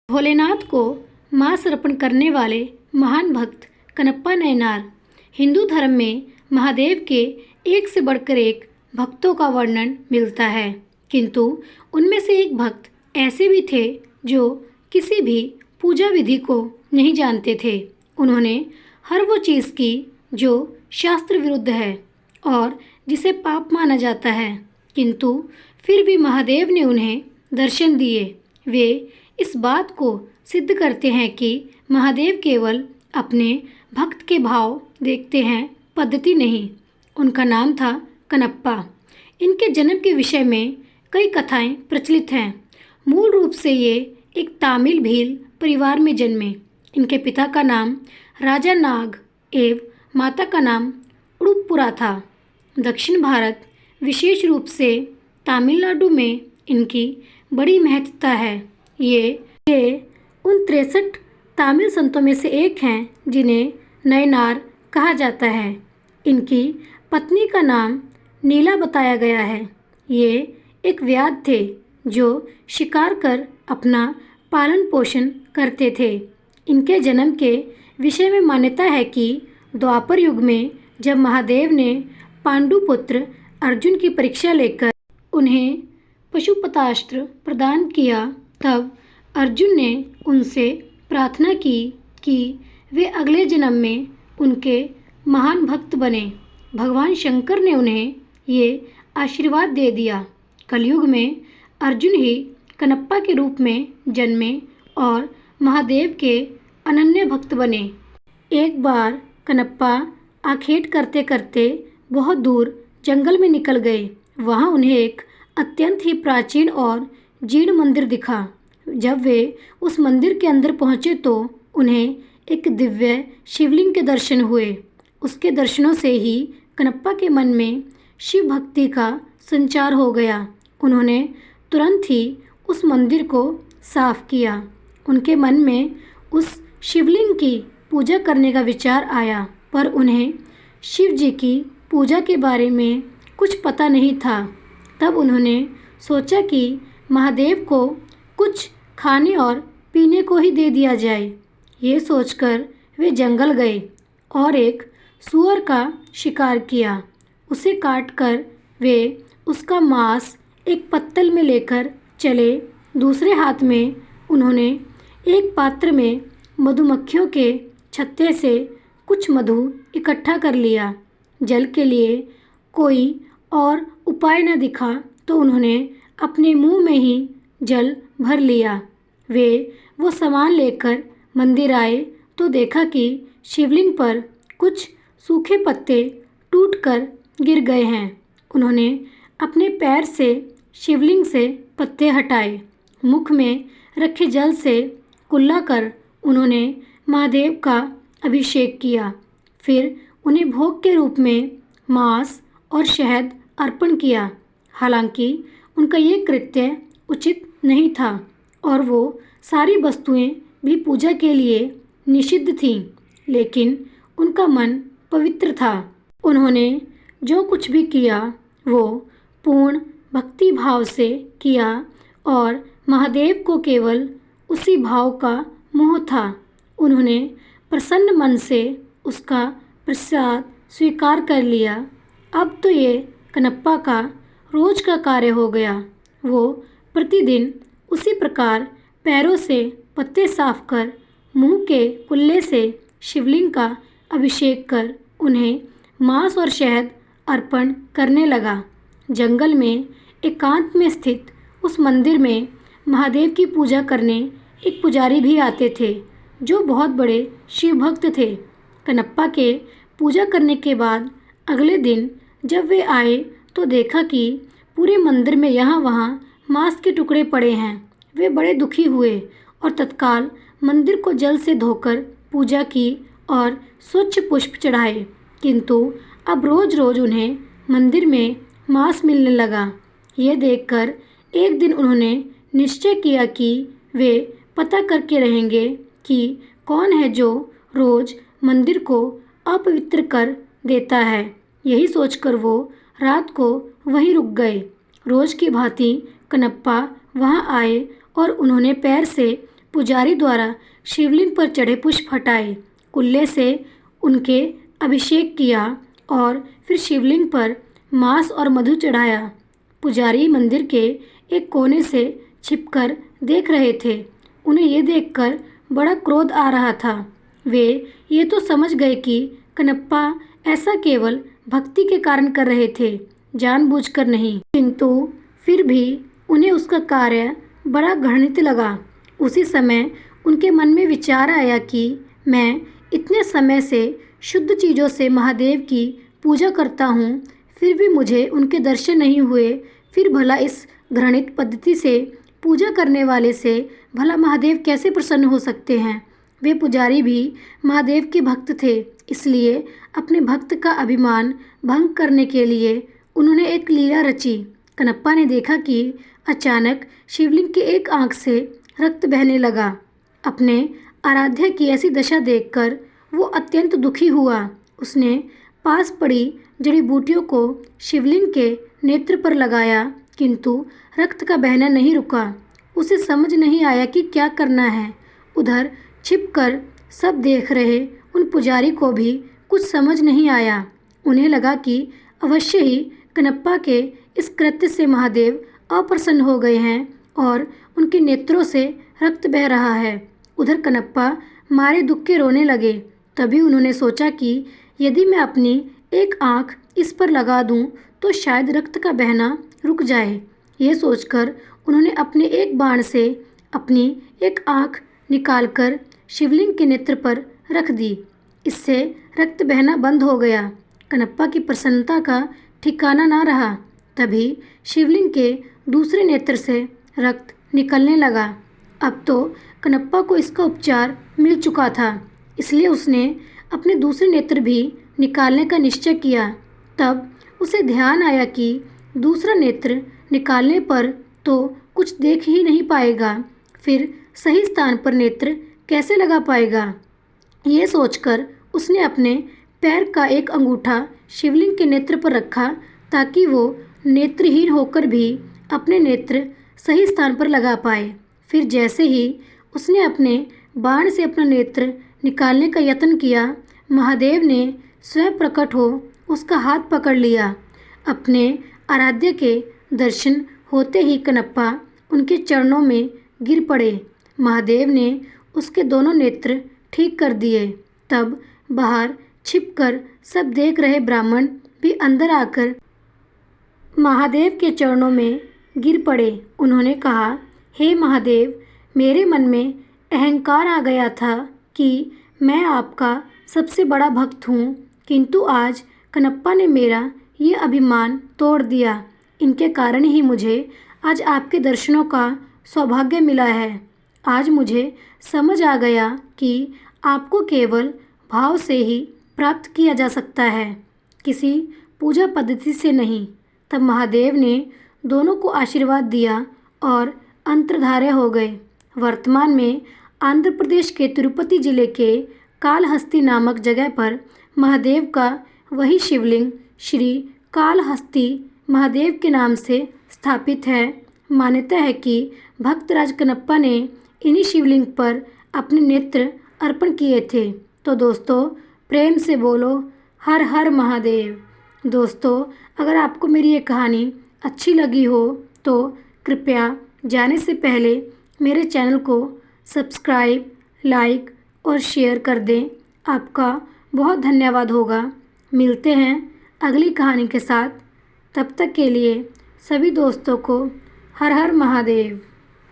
भोलेनाथ को मांस अर्पण करने वाले महान भक्त कनप्पा नयनार। हिंदू धर्म में महादेव के एक से बढ़कर एक भक्तों का वर्णन मिलता है, किंतु उनमें से एक भक्त ऐसे भी थे जो किसी भी पूजा विधि को नहीं जानते थे। उन्होंने हर वो चीज़ की जो शास्त्र विरुद्ध है और जिसे पाप माना जाता है, किंतु फिर भी महादेव ने उन्हें दर्शन दिए। वे इस बात को सिद्ध करते हैं कि महादेव केवल अपने भक्त के भाव देखते हैं, पद्धति नहीं। उनका नाम था कनप्पा। इनके जन्म के विषय में कई कथाएं प्रचलित हैं। मूल रूप से ये एक तमिल भील परिवार में जन्मे। इनके पिता का नाम राजा नाग एवं माता का नाम उडुपुरा था। दक्षिण भारत, विशेष रूप से तमिलनाडु में इनकी बड़ी महत्ता है। ये उन 63 तमिल संतों में से एक हैं जिन्हें नयनार कहा जाता है। इनकी पत्नी का नाम नीला बताया गया है। ये एक व्याध थे जो शिकार कर अपना पालन पोषण करते थे। इनके जन्म के विषय में मान्यता है कि द्वापर युग में जब महादेव ने पांडुपुत्र अर्जुन की परीक्षा लेकर उन्हें पशुपतास्त्र प्रदान किया, तब अर्जुन ने उनसे प्रार्थना की कि वे अगले जन्म में उनके महान भक्त बने। भगवान शंकर ने उन्हें ये आशीर्वाद दे दिया। कलयुग में अर्जुन ही कनप्पा के रूप में जन्मे और महादेव के अनन्य भक्त बने। एक बार कनप्पा आखेट करते करते बहुत दूर जंगल में निकल गए। वहाँ उन्हें एक अत्यंत ही प्राचीन और जीर्ण मंदिर दिखा। जब वे उस मंदिर के अंदर पहुँचे तो उन्हें एक दिव्य शिवलिंग के दर्शन हुए। उसके दर्शनों से ही कनप्पा के मन में शिव भक्ति का संचार हो गया। उन्होंने तुरंत ही उस मंदिर को साफ किया। उनके मन में उस शिवलिंग की पूजा करने का विचार आया, पर उन्हें शिव जी की पूजा के बारे में कुछ पता नहीं था। तब उन्होंने सोचा कि महादेव को कुछ खाने और पीने को ही दे दिया जाए। ये सोचकर वे जंगल गए और एक सूअर का शिकार किया। उसे काटकर वे उसका मांस एक पत्तल में लेकर चले। दूसरे हाथ में उन्होंने एक पात्र में मधुमक्खियों के छत्ते से कुछ मधु इकट्ठा कर लिया। जल के लिए कोई और उपाय न दिखा तो उन्होंने अपने मुंह में ही जल भर लिया। वे वो सामान लेकर मंदिर आए तो देखा कि शिवलिंग पर कुछ सूखे पत्ते टूटकर गिर गए हैं। उन्होंने अपने पैर से शिवलिंग से पत्ते हटाए। मुख में रखे जल से कुल्ला कर उन्होंने महादेव का अभिषेक किया। फिर उन्हें भोग के रूप में मांस और शहद अर्पण किया। हालांकि उनका ये कृत्य उचित नहीं था और वो सारी वस्तुएं भी पूजा के लिए निषिद्ध थीं, लेकिन उनका मन पवित्र था। उन्होंने जो कुछ भी किया वो पूर्ण भक्ति भाव से किया और महादेव को केवल उसी भाव का मोह था। उन्होंने प्रसन्न मन से उसका प्रसाद स्वीकार कर लिया। अब तो ये कनप्पा का रोज का कार्य हो गया। वो प्रतिदिन उसी प्रकार पैरों से पत्ते साफ कर मुंह के कुल्ले से शिवलिंग का अभिषेक कर उन्हें मांस और शहद अर्पण करने लगा। जंगल में एकांत में स्थित उस मंदिर में महादेव की पूजा करने एक पुजारी भी आते थे जो बहुत बड़े शिव भक्त थे। कनप्पा के पूजा करने के बाद अगले दिन जब वे आए तो देखा कि पूरे मंदिर में यहाँ वहाँ मांस के टुकड़े पड़े हैं। वे बड़े दुखी हुए और तत्काल मंदिर को जल से धोकर पूजा की और स्वच्छ पुष्प चढ़ाए, किंतु अब रोज रोज उन्हें मंदिर में मांस मिलने लगा। यह देखकर एक दिन उन्होंने निश्चय किया कि वे पता करके रहेंगे कि कौन है जो रोज मंदिर को अपवित्र कर देता है। यही सोचकर वो रात को वहीं रुक गए। रोज की भांति कनप्पा वहां आए और उन्होंने पैर से पुजारी द्वारा शिवलिंग पर चढ़े पुष्प हटाए, कुल्ले से उनके अभिषेक किया और फिर शिवलिंग पर मांस और मधु चढ़ाया। पुजारी मंदिर के एक कोने से छिपकर देख रहे थे। उन्हें ये देखकर बड़ा क्रोध आ रहा था। वे ये तो समझ गए कि कनप्पा ऐसा केवल भक्ति के कारण कर रहे थे, जानबूझकर नहीं, किंतु फिर भी उन्हें उसका कार्य बड़ा घृणित लगा। उसी समय उनके मन में विचार आया कि मैं इतने समय से शुद्ध चीज़ों से महादेव की पूजा करता हूँ, फिर भी मुझे उनके दर्शन नहीं हुए। फिर भला इस घृणित पद्धति से पूजा करने वाले से भला महादेव कैसे प्रसन्न हो सकते हैं। वे पुजारी भी महादेव के भक्त थे, इसलिए अपने भक्त का अभिमान भंग करने के लिए उन्होंने एक लीला रची। कनप्पा ने देखा कि अचानक शिवलिंग की एक आंख से रक्त बहने लगा। अपने आराध्य की ऐसी दशा देखकर वो अत्यंत दुखी हुआ। उसने पास पड़ी जड़ी बूटियों को शिवलिंग के नेत्र पर लगाया, किंतु रक्त का बहना नहीं रुका। उसे समझ नहीं आया कि क्या करना है। उधर छिपकर सब देख रहे उन पुजारी को भी कुछ समझ नहीं आया। उन्हें लगा कि अवश्य ही कनप्पा के इस कृत्य से महादेव अप्रसन्न हो गए हैं और उनके नेत्रों से रक्त बह रहा है। उधर कनप्पा मारे दुख के रोने लगे। तभी उन्होंने सोचा कि यदि मैं अपनी एक आँख इस पर लगा दूं तो शायद रक्त का बहना रुक जाए। ये सोचकर उन्होंने अपने एक बाण से अपनी एक आँख निकालकर शिवलिंग के नेत्र पर रख दी। इससे रक्त बहना बंद हो गया। कनप्पा की प्रसन्नता का ठिकाना ना रहा। तभी शिवलिंग के दूसरे नेत्र से रक्त निकलने लगा। अब तो कनप्पा को इसका उपचार मिल चुका था, इसलिए उसने अपने दूसरे नेत्र भी निकालने का निश्चय किया। तब उसे ध्यान आया कि दूसरा नेत्र निकालने पर तो कुछ देख ही नहीं पाएगा, फिर सही स्थान पर नेत्र कैसे लगा पाएगा। ये सोचकर उसने अपने पैर का एक अंगूठा शिवलिंग के नेत्र पर रखा ताकि वो नेत्रहीन होकर भी अपने नेत्र सही स्थान पर लगा पाए। फिर जैसे ही उसने अपने बाण से अपना नेत्र निकालने का यत्न किया, महादेव ने स्वयं प्रकट हो उसका हाथ पकड़ लिया। अपने आराध्य के दर्शन होते ही कनप्पा उनके चरणों में गिर पड़े। महादेव ने उसके दोनों नेत्र ठीक कर दिए। तब बाहर छिपकर सब देख रहे ब्राह्मण भी अंदर आकर महादेव के चरणों में गिर पड़े। उन्होंने कहा, हे महादेव, मेरे मन में अहंकार आ गया था कि मैं आपका सबसे बड़ा भक्त हूँ, किंतु आज कनप्पा ने मेरा ये अभिमान तोड़ दिया। इनके कारण ही मुझे आज आपके दर्शनों का सौभाग्य मिला है। आज मुझे समझ आ गया कि आपको केवल भाव से ही प्राप्त किया जा सकता है, किसी पूजा पद्धति से नहीं। तब महादेव ने दोनों को आशीर्वाद दिया और अंतर्धारे हो गए। वर्तमान में आंध्र प्रदेश के तिरुपति जिले के कालहस्ती नामक जगह पर महादेव का वही शिवलिंग श्री कालहस्ती महादेव के नाम से स्थापित है। मान्यता है कि भक्तराज कनप्पा ने इन्हीं शिवलिंग पर अपने नेत्र अर्पण किए थे। तो दोस्तों, प्रेम से बोलो हर हर महादेव। दोस्तों, अगर आपको मेरी ये कहानी अच्छी लगी हो तो कृपया जाने से पहले मेरे चैनल को सब्सक्राइब, लाइक और शेयर कर दें। आपका बहुत धन्यवाद होगा। मिलते हैं अगली कहानी के साथ। तब तक के लिए सभी दोस्तों को हर हर महादेव।